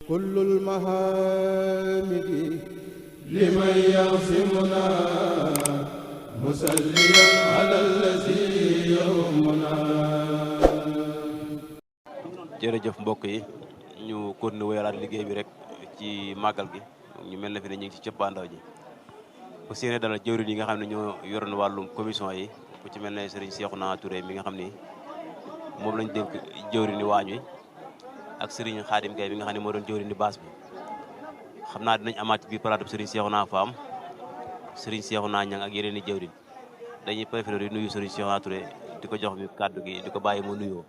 كل المحامد لمن يعصمنا مسليا على الذي يرمنا. jërëjëf mbokk yi ñu continuer wéyalaat liggéey bi rek ci màggal gi ñu mel na fi ne ñu ngi ci cëppaandaw ji bu séenee dalal jëwriñ yi nga xam ne ñoo yoroon wàllum commission yi ku ci mel ne Serigne Cheikhouna Touré mi nga xam ni moom lañ dénk jëwriñ ni waañ wi ak Serigne Khadim Gueye bi nga xam ne moo doon jëwriñ ni baas bi xam naa dinañ amaat ci biir plateau Serigne Cheikhouna Fam Serigne Cheikhouna Niang ak yeneen i jëwriñ dañuy préféré di nuyu Serigne Cheikhouna Touré di ko jox mi kàddu gi di ko bàyyi mu nuyoo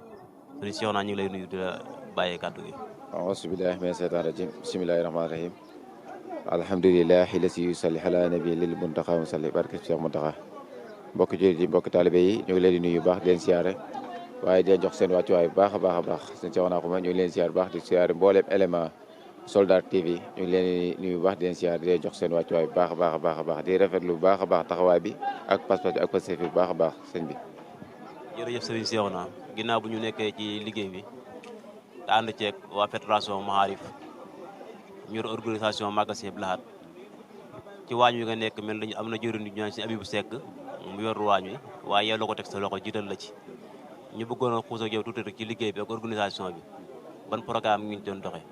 Serigne Cheikhouna ñu ngi lay nuyu di la bàyyee kàddu gi. auzu billahi mina shaytaani rajim bismillahi rahmaani rahim alhamdulilahi lasi yusalli ala nabi lil muntaxa musalli barke Cheikh Muntaxa mbokki jullit yi mbokki taalibe yi ñu ngi leen di nuyu bu baax di leen siyaare waaye di leen jox seen wàccuwaay bu baax a baax a baax seen Cheikhouna Xuma ñu ngi leen siyaare bu baax di siyaare mbooleem élément Soldat TV ñu ngi leen di nuyu bu baax di leen siyaare di leen jox seen wàccuwaay bu baax a baax a baax a baax di rafetlu bu baax a baax taxawaay bi ak pas-pas bi ak pastéef bi bu baax a baax sëñ bi. jërëjëf Serigne Cheikhouna ginnaaw bu ñu nekkee ci liggéey bi te ànd ceeg waa fédération Maarif ñu yor organisation magasin bi laxaat ci waañ wi nga nekk mel nañu am na jëriñ ñu ñaan si Abibou Seck mu yor waañ wi waaye yow la ko teg sa loxo jiital la ci ñu bëggoon a xuus ak yow tuuti rek ci liggéey bi ak organisation bi ban programme ngi doon doxee.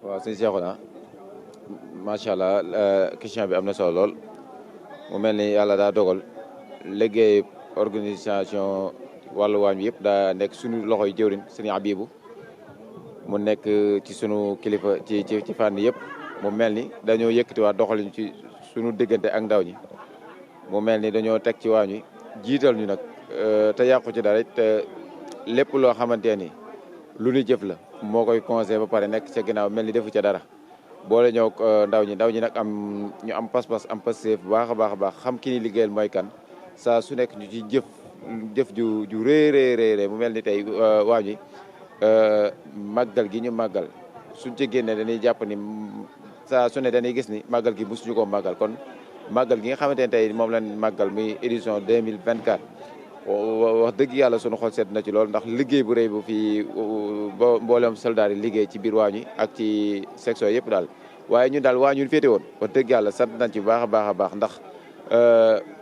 waaw sëñ Cheikhouna macha allah question bi am na solo lool mu mel ni yàlla daa dogal liggéey organisation wàllu waañ wi yëpp daa nekk suñu loxoy jëwriñ sëñ Abibou mu nekk ci sunu kilifa ci fànn yëpp mu mel ni dañoo yëkkatiwaat doxalin ci sunu diggante ak ndaw ñi mu mel ni dañoo teg ci waañ wi jiital ñu nag te yàqu ci dara te lépp loo xamante ni lu ñu jëf la moo koy conseillé ba pare nekk ca ginnaaw mel ni defu ca dara boole ñëw ndaw ñi nag am ñu am pas-pas am pastéef bu baax a baax a baax xam ki ni liggéeyal mooy kan saa su nekk ñu ci jëf ju rëy mu mel ni tey waañ wi màggal gi ñu màggal suñ ci génnee dañuy jàpp ni saa su ne dañuy gis ni màggal gi mosuñu ko màggal kon màggal gi nga xamante ne tey moom lañ màggal muy édition 2024 wax dëgg yàlla sunu xol sedd na ci lool ndax liggéey bu rëy bu fii mboolem soldat yi liggéey ci biir waañ wi ak ci section yëpp daal waaye ñun daal waañ wi féete woon wax dëgg yàlla sant nañ ci baax a baax a baax ndax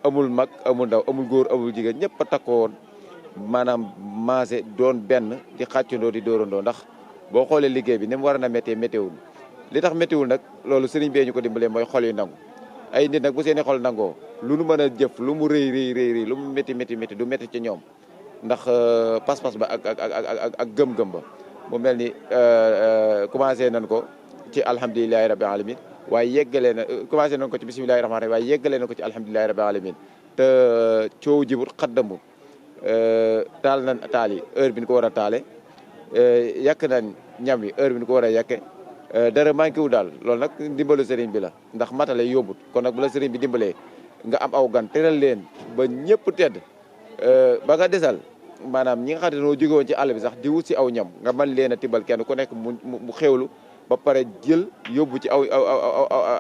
amul mag amul ndaw amul góor amul jigéen ñëpp a takkoo woon maanaam maase doon benn di xàccandoo di dóorandoo ndax boo xoolee liggéey bi ni mu war na méttee méttéwul li tax méttéwul nag loolu sëriñ bee ñu ko dimbalee mooy xol yu nangu ay nit nag bu seeni xol nangoo lu nu mën a jëf lu mu rëy lu mu métti du métti ci ñoom ndax pas-pas ba ak gëm-gëm ba mu mel ni commencé nañ ko ci alhamdulilahi rabbil alamin waaye yeggalee na commencé nañ ko ci bisimilahi rahmaani rahim waaye yeggalee na ko ci alhamdulilahi rabbil alamin te coow jibut xaddamu taal nañ taal yi heure bi ñu ko war a taale yàq nañ ñam yi heure bi ñu ko war a yàqe dara manqué wu daal loolu nag dimbalu sëriñ bi la ndax matale yombut kon nag bu la sëriñ bi dimbalee nga am aw gan teral leen ba ñëpp tedd ba nga desal maanaam ñi nga xam ne noo jóge woon ci àll bi sax di wut si aw ñam nga mën leen a tibbal kenn ku nekk mu xewlu ba pare jël yóbbu ci aw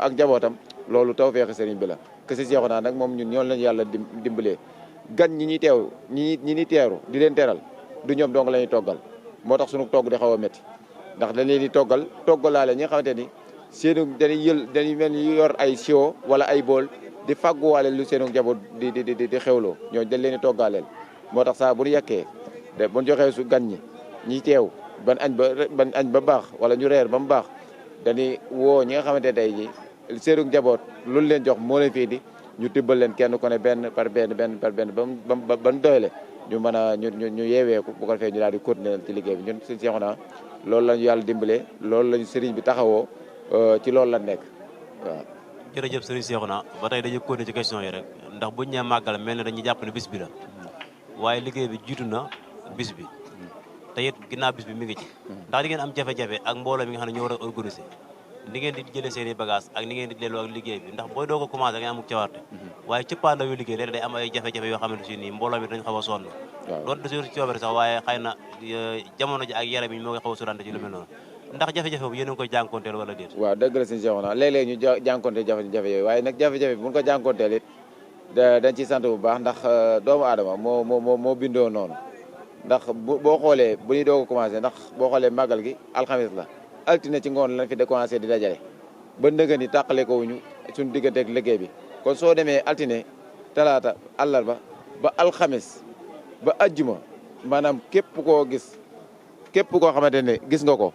ak njabootam loolu tawfeexi sëriñ bi la que si Cheikhouna nag moom ñun ñoon lañu yàlla dimbalee gan ñi ñuy teew ñi ñuy teeru di leen teral du ñoom dong la ñuy toggal moo tax sunu togg di xaw a métti ndax dañ leen di toggalaale ñi nga xamante ni seenu dañuy mel ni yor ay siwo wala ay bool di fàgguwaale lu seenu njaboot di xewloo ñooñu dañ leen di toggaaleel moo tax saa bu ñu yàkkee de bu ñu joxee su gan ñi teew ban añ ba baax wala ñu reer ba mu baax dañuy woo ñi nga xamante tey ji seenu njaboot loolu leen jox moo leen fii di ñu tibbal leen kenn ku ne benn par benn ba ban doyle ñu mën a ñu yeeweeku bu ko defee ñu daal di continuer ci liggéey bi ñun sëñ Cheikhouna loolu lañu yàlla dimbalee loolu lañu sëriñ bi taxawoo ci loolu la nekk waaw. jërëjëf Serigne Cheikhouna ba tey dañu continuer ci question yi rek ndax buñ ñee màggal mel ne dañuy jàpp ne bis bi la waaye liggéey bi jiitu na bis bi te it ginnaaw bis bi mi ngi ci ndax di ngeen am jafe-jafe ak mbooloo mi nga xam ne ñoo war a organiser ni ngeen di jëlee seen i bagage ak ni ngeen di delloo ak liggéey bi ndax booy doo ko commencé da ngay amuk cawarte waaye cëppaandaw yu liggéey léeg day am ay jafe-jafe yoo xamante si nii mbooloo mi dañ xaw a sonn doon de ci coobare sax waaye xëy na jamono ji ak yaram yi moo ngi xaw a surante ci lu mel noonu ndax jafe-jafe boobu yéen a ngi koy jànkonteel wala déet waaw dëgg la sëñ Cheikhouna léeg-léeg ñu jànkonteel jafe-jafe yooyu waaye nag jafe-jafe bi bu ñu ko jànkonteel it dañ ciy sant bu baax ndax doomu aadama moo bindoo noonu ndax boo xoolee bu ñuy doog a commencé ndax boo xoolee màggal gi alxamis la altine ci ngoon lañ fi commencé di dajale ba ndëgën ni tàqale ko wuñu suñu diggante ak liggéey bi kon soo demee altine talaata àllarba ba alxames ba ajjuma maanaam képp koo xamante ne gis nga ko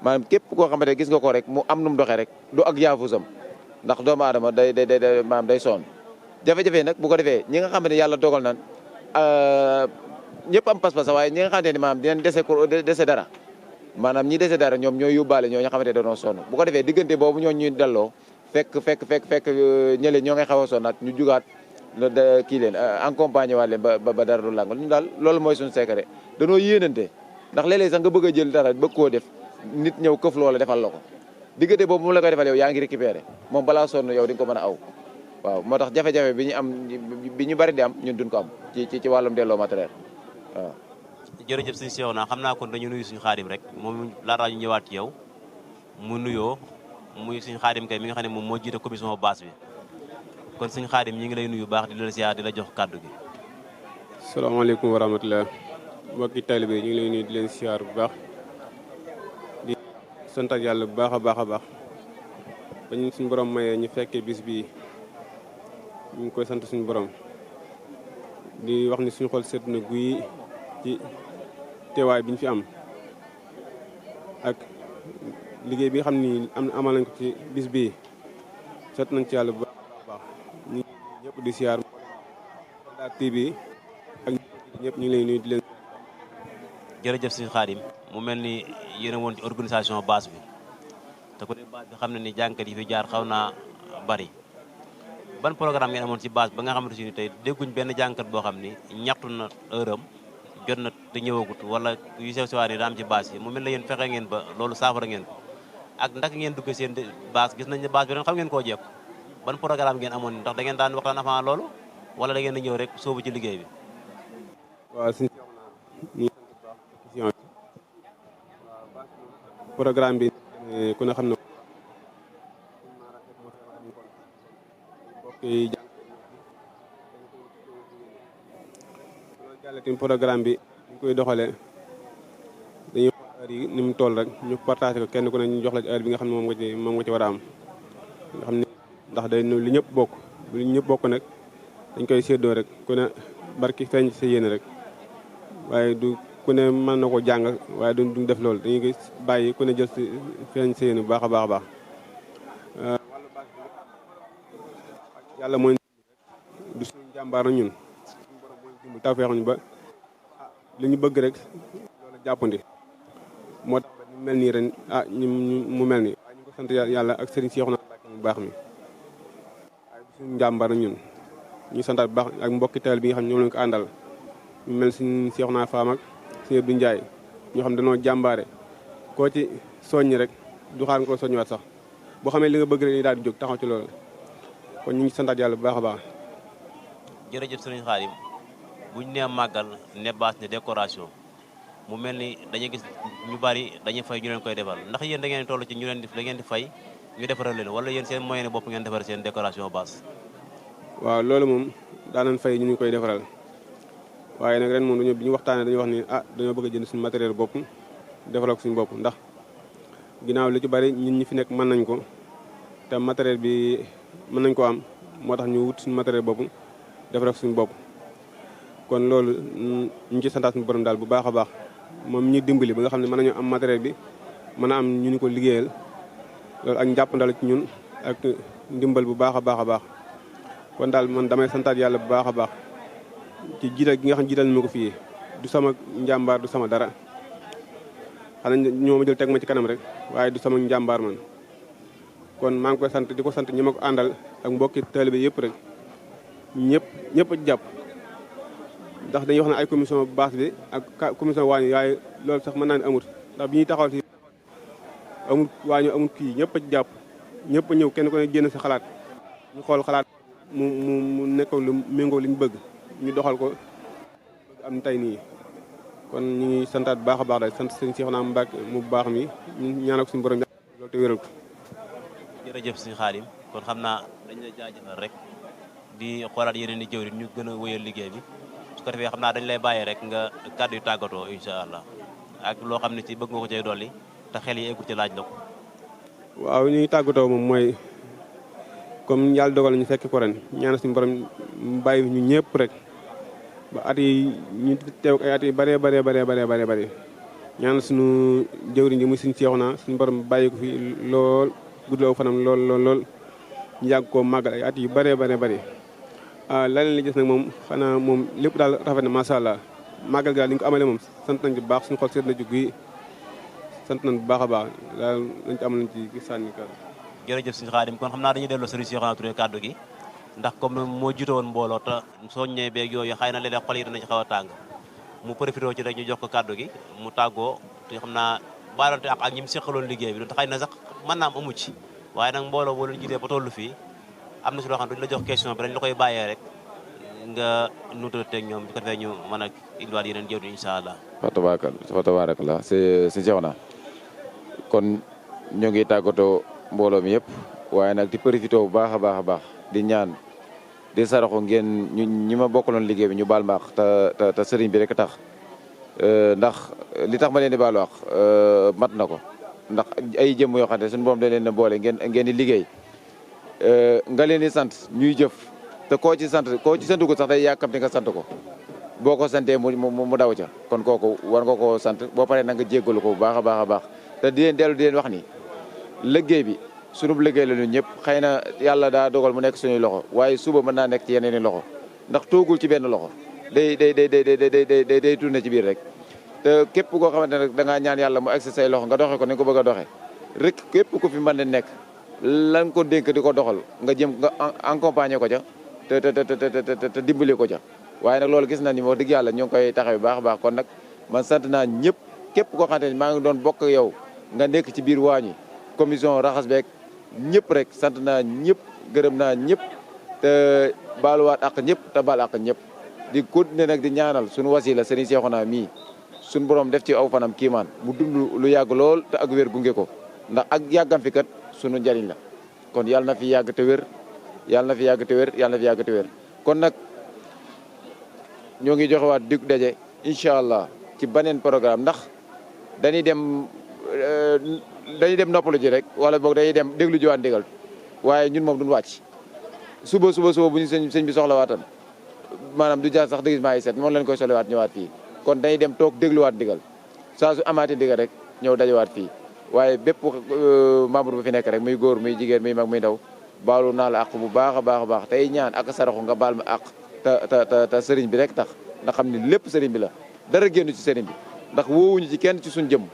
maanaam képp koo xamante ne gis nga ko rek mu am nu mu doxee rek du ak yaafusam ndax doomu aadama day maanaam day sonn jafe-jafe nag bu ko defee ñi nga xamante ne yàlla dogal naan ñëpp am pas-pas waaye ñi nga xamante ne maanaam dinañ dese dara maanaam ñi dese dara ñoom ñooy yóbbaale ñoo nga xamante ne dañoo sonn bu ko defee diggante boobu ñoo ñuy delloo fekk ñële ñoo ngay xaw a sonnaat ñu jugaat kii leen accompagné waat leen ba dara du làng ñu daal loolu mooy suñu secret danoo yéenante ndax léeg-léeg sax nga bëgg a jël dara bëgg koo def nit ñëw këf loola defal la ko diggante boobu mu la koy defal yow yaa ngi récupéré moom balaa sonn yow di nga ko mën a aw waaw moo tax jafe-jafe bi ñu bari di am ñun duñ ko am ci wàllum delloo matériel waaw. jërëjëf suñu seew naa xam naa kon dañu nuyu suñu xaadim rek moom laataa ñu ñëwaat ci yow mu nuyoo muy suñu xaadim kay mi nga xam ne moom moo jiite commission basse bi kon suñu xaadim ñi ngi lay nuyu baax di la siyaar di la jox kàddu gi. salaamaaleykum wa rahmatulah mbokki taalibe ñu ngi lay nuyu di leen siyaar bu baax di sant yàlla bu baax a baax a baax ba ñu suñu borom mayee ñu fekkee bis bii ñu ngi koy sant suñu borom di wax ni suñu xol sedd na guy ci teewaay bi ñu fi am ak liggéey bi nga xam ni amal nañ ko ci bis bii sant nañ ci yàlla bu baax a baax ñu ñëpp di siyaar Kolda TV ak ñëpp ñu ngi lay nuyu di leen. jërëjëf suñu xaadim mu mel ni yéen a woon ci organisation basse bi te ku ne basse bi xam ne ni jànkat yi fi jaar xaw naa bari ban programme ngeen amoon ci basse ba nga xamante ni tey dégguñ benn jànkat boo xam ni ñaxtu na heure am jot na te ñëwagut wala yu sew sewaan yi daa am ci basse yi mu mel ne yéen fexe ngeen ba loolu saafara ngeen ko ak ndax ngeen dugg seen basse gis nañ ne basse bi ren xam ngeen koo jekku ban programme ngeen amoon ndax da ngeen daan waxtaan avant loolu wala da ngeen di ñëw rek soobu ci liggéey bi. waaw suñu programme bi ku ne xam na bokk jàlle tim programme bi ñu koy doxalee dañuy xool heure yi ni mu toll rek ñu partagé ko kenn ku ne ñu jox la heure bi nga xam ne moom nga ci war a am nga xam ne ndax day li ñëpp bokk li ñëpp bokk nag dañ koy séddoo rek ku ne barki feeñ sa yéene rek waaye du ku ne mën na ko jàng waaye duñ def loolu dañuy gis bàyyi ku ne jël si feeñ sa yéene bu baax a baax a baax wàllu baax yàlla mooy du suñu jàmbaar na ñun suñu borom mooy dimbali tawfeexuñu ba li ñu bëgg rek loolu jàppandi moo tax ba ñu mel nii ren ñu mu mel nii waaye ñu ko sant yàlla ak Serigne Cheikhouna Mbacké mu baax mi waaye du suñu jàmbaar na ñun ñu santaat bu baax ak mbokki teel bi nga xam ne ñoom lañu ko àndal ñu mel suñu Cheikhouna Fam ak suñu Abdou Ndiaye ñoo xam dañoo jàmbaare koo ci soññi rek du xaar nga ko soññiwaat sax boo xamee li nga bëgg rek ñu daal di jóg taxaw ci loolu kon ñu ngi santaat yàlla bu baax a baax. jërëjëf sëriñ Xaadim buñ nee màggal ne baas ne décoration mu mel ni dañuy gis ñu bari dañuy fay ñu leen koy defal ndax yéen da ngeen toll ci ñu leen da ngeen di fay ñu defaral leen wala yéen seen moyen bopp ngeen defar seen décoration baas. waaw loolu moom daanañ fay ñu koy defaral waaye nag ren moom bi ñu waxtaanee dañuy wax ni dañoo bëgg a jënd suñu matériel bopp defaral ko suñu bopp ndax ginnaaw li ci bari ñun ñi fi nekk mën nañ ko te matériel bi mën nañ ko am moo tax ñu wut suñu matériel bopp defaral ko suñu bopp. kon loolu ñu ci santaat suñu borom daal bu baax a baax moom ñu dimbali ba nga xam ne mën nañu am matériel bi mën a am ñu ko liggéeyal loolu ak njàppandal ci ñun ak ndimbal bu baax a baax a baax kon daal man damay santaat yàlla bu baax a baax ci jiital gi nga xam jiital ma ko fii du sama njàmbaar du sama dara xanaa ñoo ma jël teg ma ci kanam rek waaye du sama njàmbaar man kon maa ngi koy sant di ko sant ñi ma ko àndal ak mbokki taalibe yëpp rek ñëpp a jàpp ndax dañuy wax ne ay commission basse bi ak commission waañu waaye loolu sax mën naa ne amut ndax bi ñuy taxawal si amul waañu amul kii ñëpp a jàpp ñëpp a ñëw kenn ko ne génn sa xalaat ñu xool xalaat mu nekk lu méngoo li ñu bëgg ñu doxal ko am tey nii kon ñu ngi santaat bu baax a baax daal sant sëñ Cheikhouna Mbacké mu baax mi ñu ñaanal ko suñu borom loolu te wéral ko. jërëjëf sëñ Xaadim kon xam naa dañ la jaajëfal rek di xoolaat yeneen i jëwriñ ñu gën a wéyal liggéey bi su ko defee xam naa dañ lay bàyyee rek nga kàddu yu tàggatoo incha allah ak loo xam ne ci bëgg nga ko cay dolli te xel yi eggul ci laaj la ko. waaw ñuy tàggatoo moom mooy comme yàlla dogal ñu fekk ko ren ñaan suñu borom mu bàyyi ñu ñëpp rek ba at yi ñu teew ay at yi bëree ñaan suñu jëwriñ ji muy suñu Seexuna suñu borom bàyyi ko fi lool guddloo fanam lool ñu yàgg koo màggal ay at yu bëree leneen li gis nag moom xanaa moom lépp daal rafet na macha allah màggal gi daal li nga ko amalee moom sant nañ bu baax suñu xol seet na jug yi sant nañ bu baax a baax daal lañ ci am lañ ci sànni kàddu. jërëjëf sëñ Xaadim kon xam naa dañuy delloo sëriñ Cheikhouna Touré kàddu gi ndax comme moo jiite woon mbooloo te soññee beeg yooyu xëy na léeg-léeg xol yi dana ci xaw a tàng mu profité ci rek ñu jox ko kàddu gi mu tàggoo te xam naa baalante ak ñi mu seqaloon liggéey bi doon te xëy na sax mën naa am amu ci waaye nag mbooloo boo leen jiitee ba tollu fii am na si loo xam ne duñu la jox question bi dañ la koy bàyyee rek nga nuutateeg ñoom bu ko defee ñu mën a indiwaat yeneen jëw incha allah. fa tabarakallah si Seexuna kon ñu ngi tàggatoo mbooloo mi yëpp waaye nag di profité bu baax a baax di ñaan di saraxu ngeen ñi ma bokkaloon liggéey bi ñu baal ma wax te sëriñ bi rek tax ndax li tax ma leen di baal wax mat na ko ndax ay jëmm yoo xam ne suñu borom da leen a boole ngeen di liggéey nga leen di sant ñuy jëf te koo ci santu ko sax day yàkkamti nga sant ko boo ko santee mu daw ca kon kooku war nga koo sant boo paree na nga jéggalu ko bu baax a baax te di leen wax ni liggéey bi sunub liggéey la ñun ñëpp xëy na yàlla daa dogal mu nekk suñuy loxo waaye suba mën naa nekk ci yeneen i loxo ndax toogul ci benn loxo day tourné ci biir rek te képp koo xamante ne da ngaa ñaan yàlla mu egsi say loxo nga doxe ko ni nga ko bëgg a doxe rek képp ku fi mën na nekk lan ko dénk di ko doxal nga jëm nga accompagner ko ca te dimbali ko ca waaye nag loolu gis na ni wax dëgg yàlla ñoo ngi koy taxaw bu baax a baax kon nag man sant naa ñëpp képp koo xamante ne maa ngi doon bokk yow nga nekk ci biir waañi commission raxas beeg ñëpp rek sant naa ñëpp gërëm naa ñëpp te baaluwaat ak ñëpp te baal ak ñëpp di continuer nag di ñaanal suñu wasila Serigne Cheikhouna mii suñu borom def ci aw fanam kiimaan mu dund lu yàgg lool te ak wér gunge ko ndax ak yàggam fi kat sunu njariñ la kon yàlla na fi yàgg te wér yàlla na fi yàgg te wér yàlla na fi yàgg te wér kon nag ñoo ngi joxewaat dig daje incha allah ci beneen programme ndax dañuy dem noppalu ji rek wala boog dañuy dem déglu jiwaat ndigal waaye ñun moom duñ wàcc suba bu ñu sëñ bi soxla waatan maanaam du jaar sax déguisement yi set moom lañ koy soxlawaat ñëwaat fii kon dañuy dem toog dégluwaat ndigal saa su amaati ndigal rek ñëw dajewaat fii waaye bépp membre bu fi nekk rek muy góor muy jigéen muy mag muy ndaw baalu naa la àq bu baax a baax tey ñaan ak saraxu nga baal ma àq te sëriñ bi rek tax ndax xam ne lépp sëriñ bi la dara génn ci sëriñ bi ndax woowuñu ci kenn ci suñ jëmm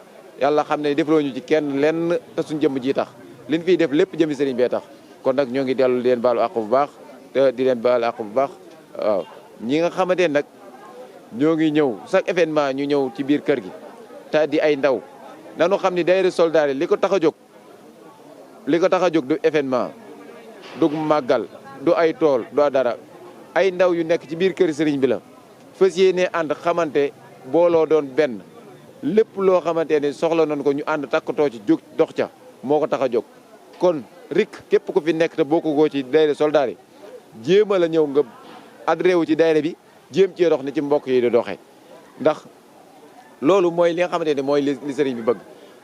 yàlla xam ne defloo ñu ci kenn lenn te suñ jëmm ji tax liñ fiy def lépp jëmmi sëriñ bee tax kon nag ñoo ngi dellu di leen baalu àq bu baax te di leen baalu àq bu baax waaw ñi nga xamante ne nag ñoo ngi ñëw chaque événement ñu ñëw ci biir kër gi te di ay ndaw nanu xam ni daayira soldaar yi li ko tax a jóg du événement du màggal du ay tool du dara ay ndaw yu nekk ci biir kër sëriñ bi la fas yéene ànd xamante booloo doon benn lépp loo xamante ne soxla nañ ko ñu ànd takkatoo ci jóg dox ca moo ko tax a jóg kon rik képp ku fi nekk te bokku goo ci daayira soldaar yi jéema la ñëw nga adhéré wu ci daayira bi jéem cee dox ni ci mbokk yi di doxee ndax loolu mooy li nga xamante ne mooy li sëriñ bi bëgg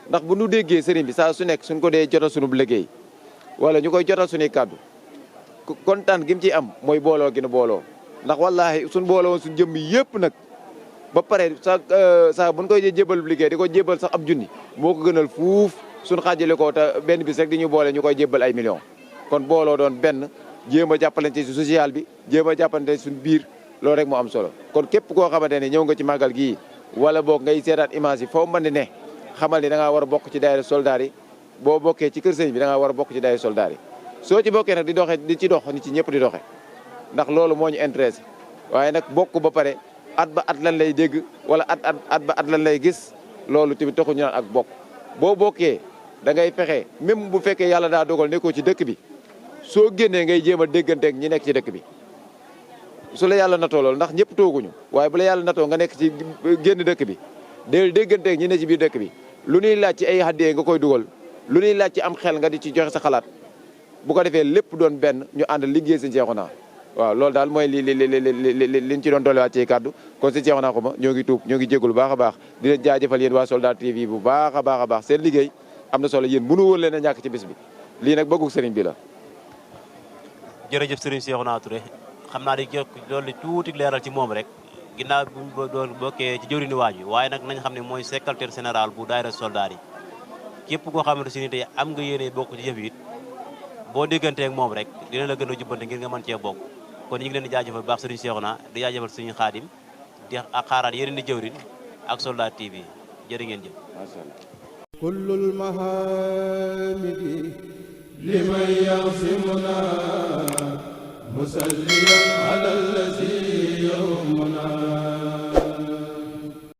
ndax bu nu déggee sëriñ bi saa su nekk suñ ko dee jotal sunu liggéey wala ñu koy jotal suñuy kàddu kontaan gi mu ciy am mooy booloo gi nu booloo ndax wallaahi suñ booloo woon suñ jëmm yëpp nag ba pare saa buñ koy jébal liggéey di ko jébal sax ab junni moo ko gënal fuuf suñ xaajale ko te benn bis rek di ñu boole ñu koy jébal ay millions kon booloo doon benn jéem a jàppalante ci social bi jéem a jàppalante suñ biir loolu rek moo am solo kon képp koo xamante ne ñëw nga ci màggal gii wala boog ngay seetaat image yi foo mën di ne xamal ni da ngaa war a bokk ci daayira soldaar yi boo bokkee ci kër sëñ bi da ngaa war a bokk ci daayira soldaar yi soo ci bokkee nag di ci dox ni ci ñëpp di doxe ndax loolu moo ñu intéressé waaye nag bokk ba pare at ba at lan lay dégg wala at ba at lan lay gis loolu tamit taxu ñu naan ak bokk boo bokkee da ngay fexe même bu fekkee yàlla daa dogal nekkoo ci dëkk bi soo génnee ngay jéem a dégganteeg ñi nekk ci dëkk bi su la yàlla natoo loolu ndax ñëpp tooguñu waaye bu la yàlla natoo nga nekk ci génn dëkk bi del dégganteeg ñi ne ci biir dëkk bi lu ñuy laaj ci ay haddee nga koy dugal lu ñuy laaj ci am xel nga di ci joxe sa xalaat bu ko defee lépp doon benn ñu ànd liggéey Sëñ Seexuna waaw loolu daal mooy liñ ci doon dolliwaat ci kàddu kon si jeexoon naa ko ma ñoo ngi tuub ñoo ngi jégalu baax a baax di leen jaajëfal yéen waa Soldat TV bu baax a baax seen liggéey am na solo yéen mënu woon leen a ñàkk ci bis bi lii nag bëggu sëriñ bi la. jërëjëf sëriñ Cheikhouna Touré xam naa di dolli tuuti leeral ci moom rek ginnaaw bu ñu bokkee ci jëwriñu waaj bi waaye nag nañ xam ne mooy secrétaire général bu daayira soldat yi képp koo xamante si ni tey am nga yéene bokk ci yëf yi boo déggantee ak moom rek dina la gën a jubbante ngir nga mën cee bokk kon ñu ngi leen di jaajëfal bu baax sëriñ Cheikhouna di jaajëfal sëriñ Xaadim di ak xaaraat yeneen di jëwriñ ak Soldat TV jërë ngeen jëf macha allah kullul mahamidi liman yasimuna musalliyan ala allazi yawmuna